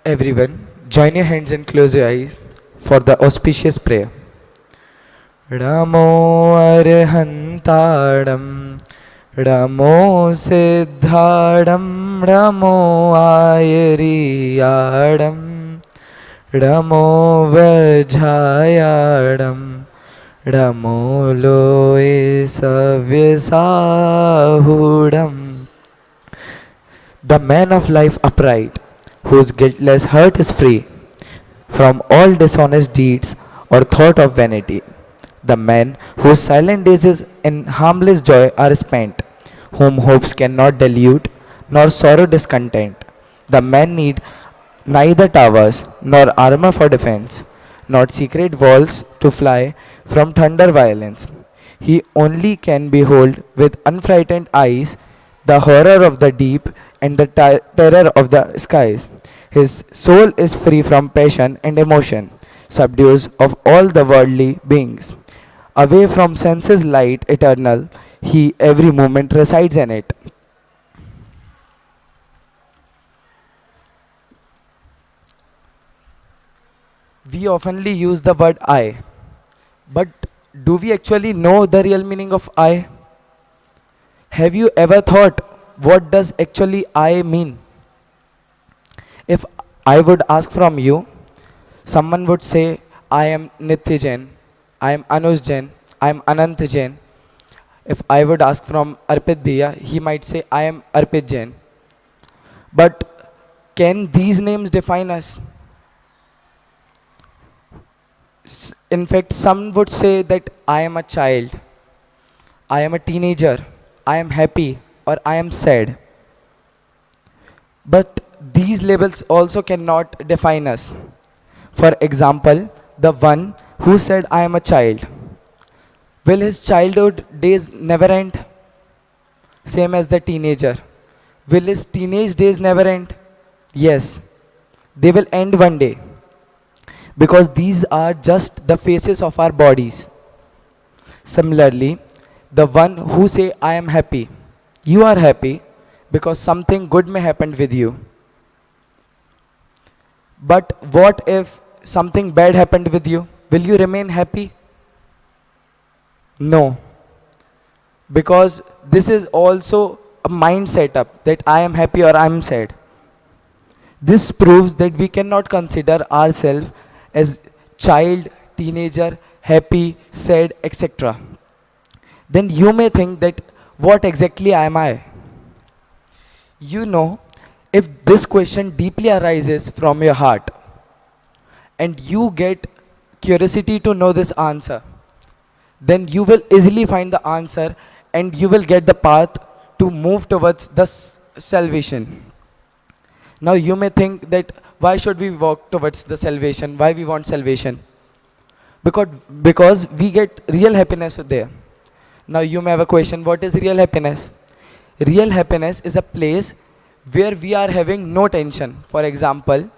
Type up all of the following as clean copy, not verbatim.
Everyone, join your hands and close your eyes for the auspicious prayer. Ramo Arhantadam, Ramo Siddhadam, Ramo Ayariyadam, Ramo Vajayadam, Ramo Loisavyasadam. The man of life upright, whose guiltless heart is free from all dishonest deeds or thought of vanity. The man whose silent days in harmless joy are spent, whom hopes cannot delude, nor sorrow discontent. The man need neither towers nor armor for defense, nor secret walls to fly from thunder violence. He only can behold with unfrightened eyes the horror of the deep and the terror of the skies. His soul is free from passion and emotion, subdues of all the worldly beings. Away from senses light eternal, he every moment resides in it. We oftenly use the word I, but do we actually know the real meaning of I? Have you ever thought what does actually I mean? If I would ask from you, someone would say, I am Nitya Jain, I am Anuj Jain, I am Anant Jain. If I would ask from Arpit Bhaiya, he might say, I am Arpit Jain. But can these names define us? In fact, some would say that I am a child, I am a teenager, I am happy, or I am sad. But these labels also cannot define us. For example, the one who said, I am a child. Will his childhood days never end? Same as the teenager. Will his teenage days never end? Yes, they will end one day. Because these are just the faces of our bodies. Similarly, the one who say, I am happy. You are happy because something good may happen with you. But what if something bad happened with you? Will you remain happy? No. Because this is also a mind setup that I am happy or I am sad. This proves that we cannot consider ourselves as child, teenager, happy, sad, etc. Then you may think that what exactly am I? You know, if this question deeply arises from your heart and you get curiosity to know this answer, then you will easily find the answer and you will get the path to move towards the salvation. Now you may think that why should we walk towards the salvation? Why we want salvation? Because, because we get real happiness there. Now you may have a question, what is real happiness? Real happiness is a place where we are having no tension. For example,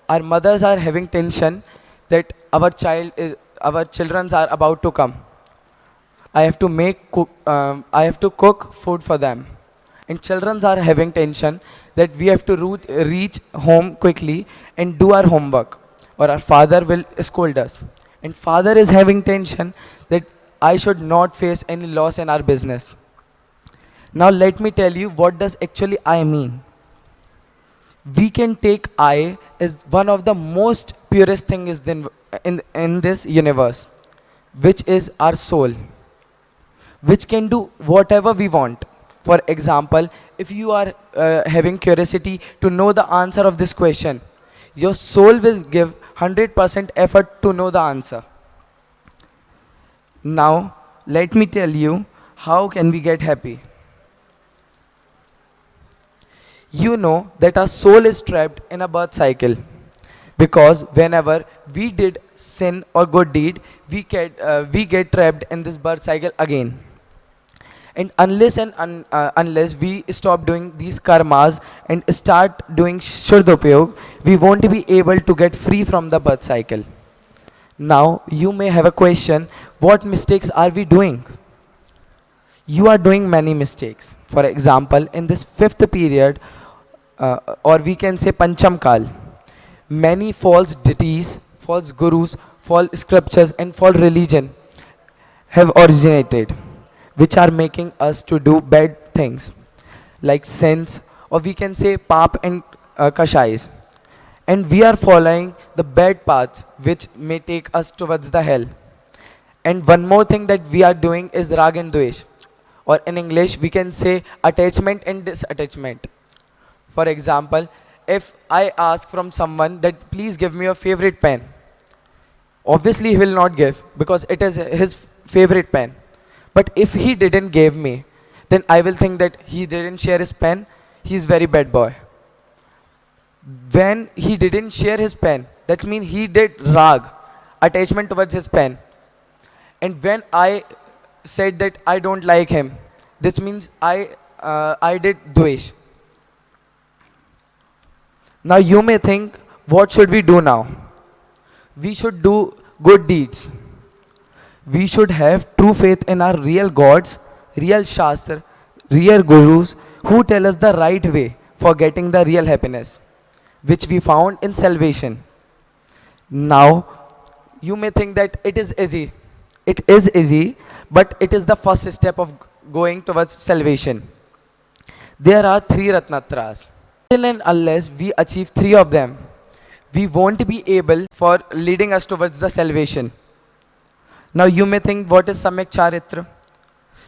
our mothers are having tension that our children are about to come. I have to cook food for them. And children are having tension that we have to reach home quickly and do our homework or our father will scold us. And father is having tension that I should not face any loss in our business. Now let me tell you what does actually I mean. We can take I as one of the most purest things in this universe, which is our soul, which can do whatever we want. For example, if you are having curiosity to know the answer of this question, your soul will give 100% effort to know the answer. Now, let me tell you how can we get happy. You know that our soul is trapped in a birth cycle because whenever we did sin or good deed, we get trapped in this birth cycle again. And unless we stop doing these karmas and start doing Shuddhopayog, we won't be able to get free from the birth cycle. Now, you may have a question, what mistakes are we doing? You are doing many mistakes. For example, in this fifth period, or we can say Pancham Kal, Many false deities, false gurus, false scriptures, and false religion have originated, which are making us to do bad things, like sins, or we can say pap and kashais. And we are following the bad paths, which may take us towards the hell. And one more thing that we are doing is rag and dvesh, or in English we can say attachment and disattachment. For example, if I ask from someone that please give me your favorite pen, obviously he will not give because it is his favorite pen. But if he didn't give me, then I will think that he didn't share his pen, he is very bad boy. When he didn't share his pen, that means he did rag, attachment towards his pen. And when I said that I don't like him, this means I did dvesh. Now you may think, what should we do now? We should do good deeds. We should have true faith in our real gods, real shastra, real gurus who tell us the right way for getting the real happiness, which we found in salvation. Now, you may think that it is easy. It is easy, but it is the first step of going towards salvation. There are three Ratnatras. Till and unless we achieve three of them, we won't be able for leading us towards the salvation. Now you may think, what is Samyak Charitra?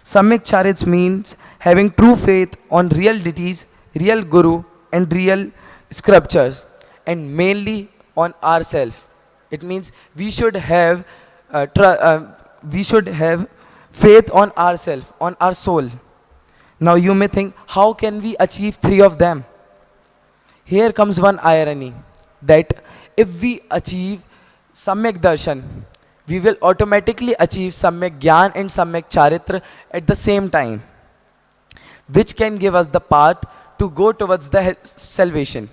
Samyak Charitra means having true faith on real deities, real guru and real scriptures, and mainly on ourselves. It means we should have faith on ourselves, on our soul. Now you may think, how can we achieve three of them? Here comes one irony, that if we achieve Samyak Darshan, we will automatically achieve Samyak Gyan and Samyak Charitra at the same time, which can give us the path to go towards the salvation.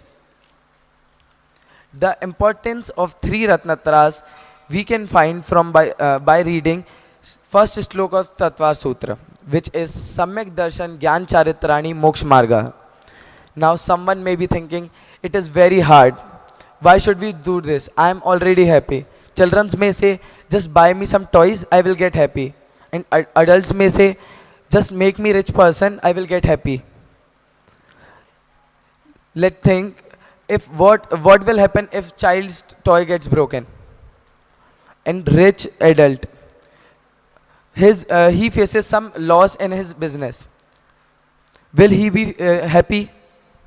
The importance of three Ratnatras we can find from by reading first slok of Tattva Sutra, which is Samyak Darshan Gyan Charitrani Moksha Marga. Now someone may be thinking, it is very hard. Why should we do this? I am already happy. Children may say, just buy me some toys, I will get happy. And adults may say, just make me rich person, I will get happy. Let's think, if what will happen if child's toy gets broken? And rich adult, he faces some loss in his business. Will he be happy?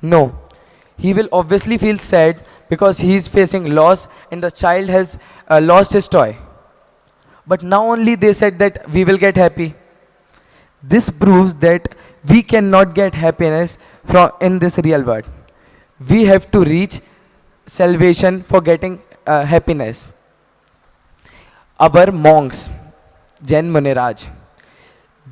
No. He will obviously feel sad because he is facing loss and the child has lost his toy. But now only they said that we will get happy. This proves that we cannot get happiness from in this real world. We have to reach salvation for getting happiness. Our monks, Jain Muniraj,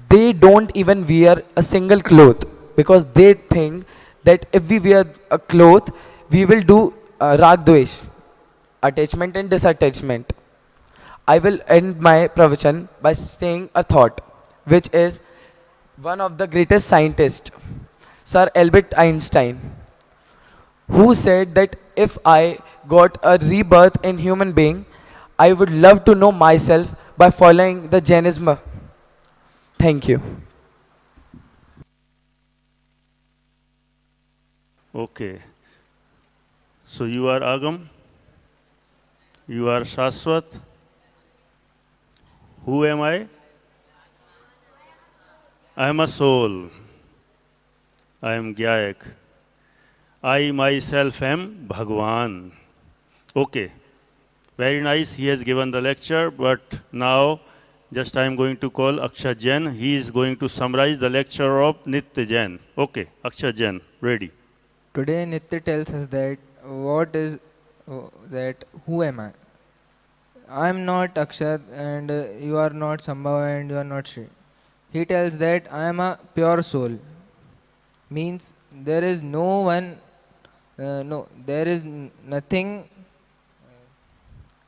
they don't even wear a single cloth because they think that if we wear a cloth, we will do rag dvesh, attachment and disattachment. I will end my pravachan by saying a thought, which is one of the greatest scientists, Sir Albert Einstein, who said that if I got a rebirth in human being, I would love to know myself by following the Jainism. Thank you. Okay. So you are Agam, you are Shaswat. Who am I? I am a soul. I am Gyayak. I myself am Bhagwan. Okay. Very nice. He has given the lecture, but now just I am going to call Akshay Jain. He is going to summarize the lecture of Nitya Jain. Okay, Akshay Jain, ready. Today Nitya tells us that what is that who am I? I am not Akshat and you are not Sambhav and you are not Shri. He tells that I am a pure soul. Means there is no one, no, nothing,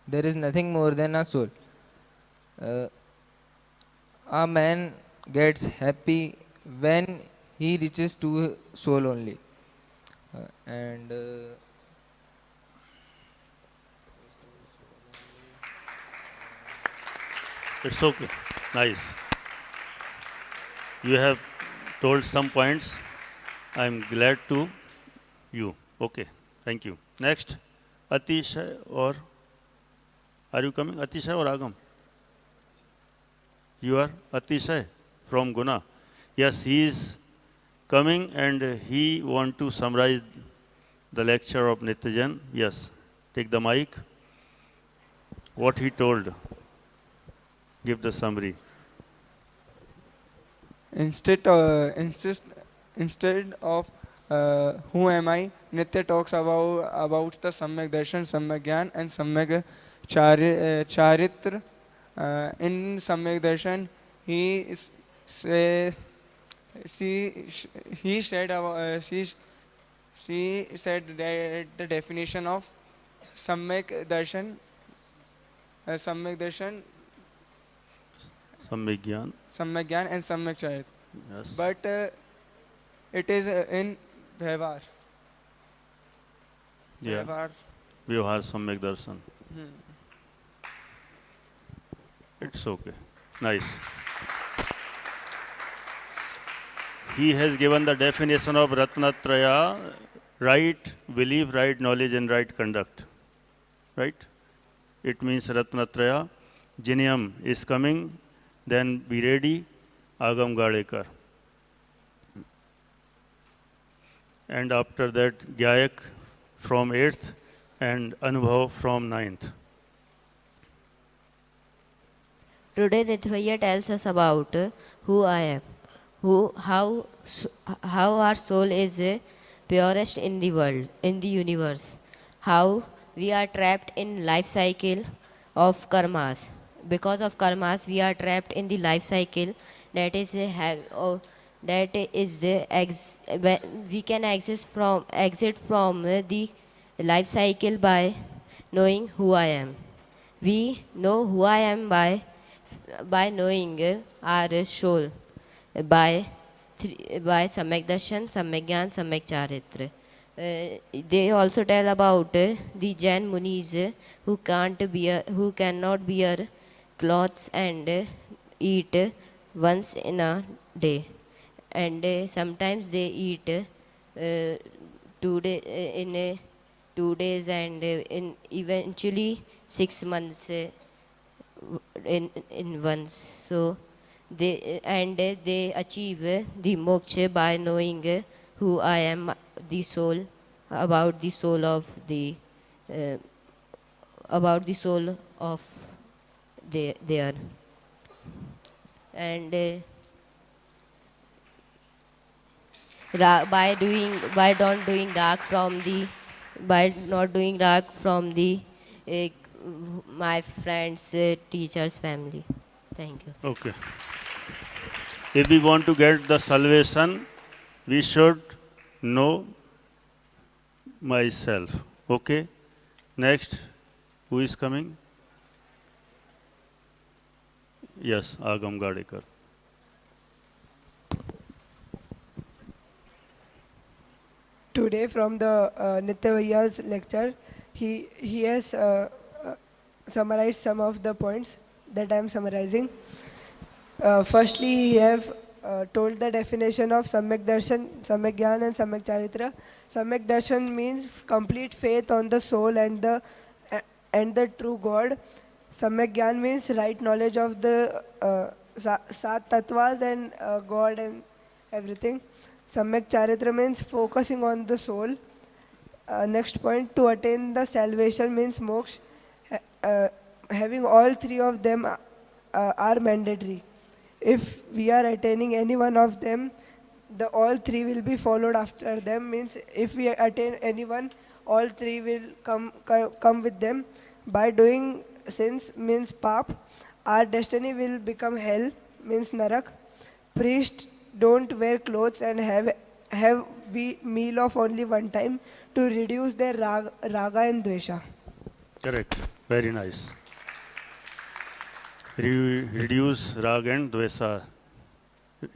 there is nothing more than a soul. Uh, a man gets happy when he reaches to soul only. And It's okay. Nice. You have told some points. I'm glad to you. Okay. Thank you. Next, Atishay or are you coming? Atishay or Agam? You are Atishay from Guna. Yes, he is coming and he want to summarize the lecture of Nityajan. Yes, take the mic. What he told. Give the summary. Instead, instead of who am I, Nitya talks about the Samyak Darshan, Samyak Gyan, and Samyak Charitra. In Samyak Darshan, he is, say, he said she said that the definition of Samyak Darshan, Samyak Darshan, Samyak Gyan. Samyak Gyan, and Samyak Charitra. Yes. But it is in Vyavhar. Yeah. Vyavhar. Vyavhar Samyak Darshan. Hmm. It's okay. Nice. He has given the definition of Ratnatraya, right belief, right knowledge, and right conduct. Right? It means Ratnatraya. Jiniam is coming, then be ready, Agam Gadekar. And after that, Gyayak from 8th and Anubhav from 9th. Today Nithvaya tells us about who I am, how our soul is purest in the world, in the universe, how we are trapped in life cycle of karmas. Because of karmas, we are trapped in the life cycle that is we can exit from the life cycle by knowing who I am. We know who I am by knowing our soul, by Samyak Darshan, Samyak Gyan, Samyak Charitra. They also tell about the Jain Munis who cannot bear clothes and eat once in a day, and sometimes they eat 2 days and in eventually 6 months in once. So they achieve the moksha by knowing who I am, the soul, about the soul of the there, and by not doing rag from the uh, my friends, teachers, family. Thank you. Okay. If we want to get the salvation, we should know myself. Okay. Next, who is coming? Yes, Agam Gadekar. Today from the Nityavaya's lecture, he has summarized some of the points that I am summarizing. Firstly, he have told the definition of Samyak Darshan, Samyak Gyan, and Samyak Charitra. Samyak Darshan means complete faith on the soul and the true God. Samyak Gyan means right knowledge of the Sat Tattvas and God and everything. Samyak Charitra means focusing on the soul. Next point, to attain the salvation means moksha. Having all three of them are mandatory. If we are attaining any one of them, the all three will be followed after them. Means if we attain any one, all three will come with them. By doing sins means pap. Our destiny will become hell, means narak. Priests don't wear clothes and have meal of only one time to reduce their raga and dvesha. Correct. Very nice. Reduce rag and dvesa.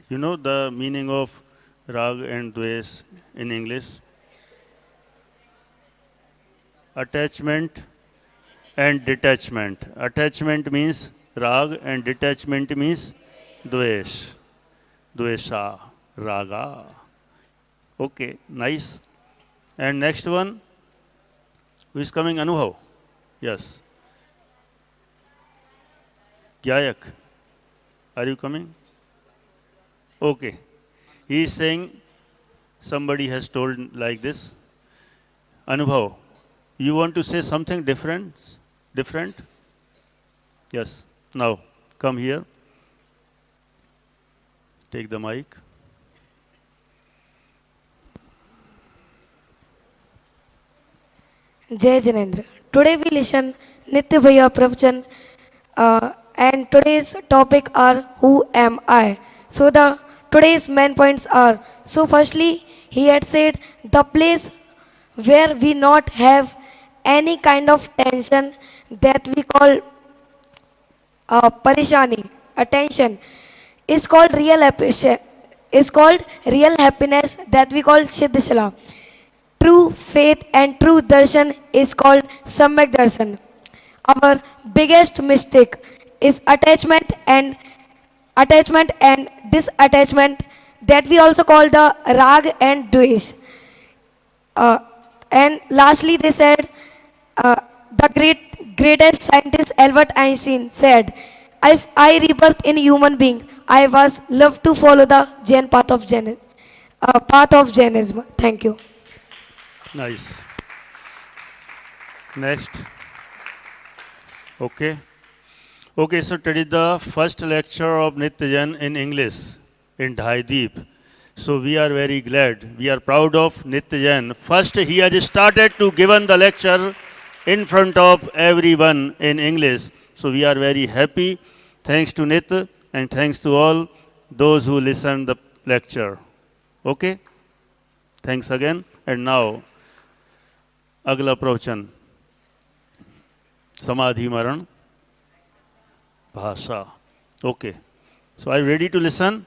You know the meaning of rag and dves in English? Attachment and detachment. Attachment means Rag and detachment means dvesh. Dvesha. Raga. Okay, nice. And next one, who is coming? Anubhav. Yes. Gyayak. Are you coming? Okay. He is saying somebody has told like this. Anubhav, you want to say something different? Different? Yes. Now, come here. Take the mic. Jai Janendra. Today we listen Nitya Bhaiya Pravachan and today's topic are Who Am I? So the today's main points are, so firstly he had said the place where we not have any kind of tension that we call parishani, attention, is called real happiness that we call Siddhishala. True faith and true darshan is called Samyak Darshan. Our biggest mistake is attachment and disattachment that we also call the rag and dvesh. Uh, and lastly, they said the greatest scientist Albert Einstein said, "If I rebirth in human being, I was love to follow the Jain path of Jainism." Thank you. Nice. Next. Okay. Okay, so today the first lecture of Nitya Jain in English in Dhaideep. So we are very glad. We are proud of Nitya Jain. First, he has started to given the lecture in front of everyone in English. So we are very happy. Thanks to Nitya and thanks to all those who listened the lecture. Okay? Thanks again. And now, अगला प्रवचन समाधि मरण भाषा. Okay. So are you ready to listen?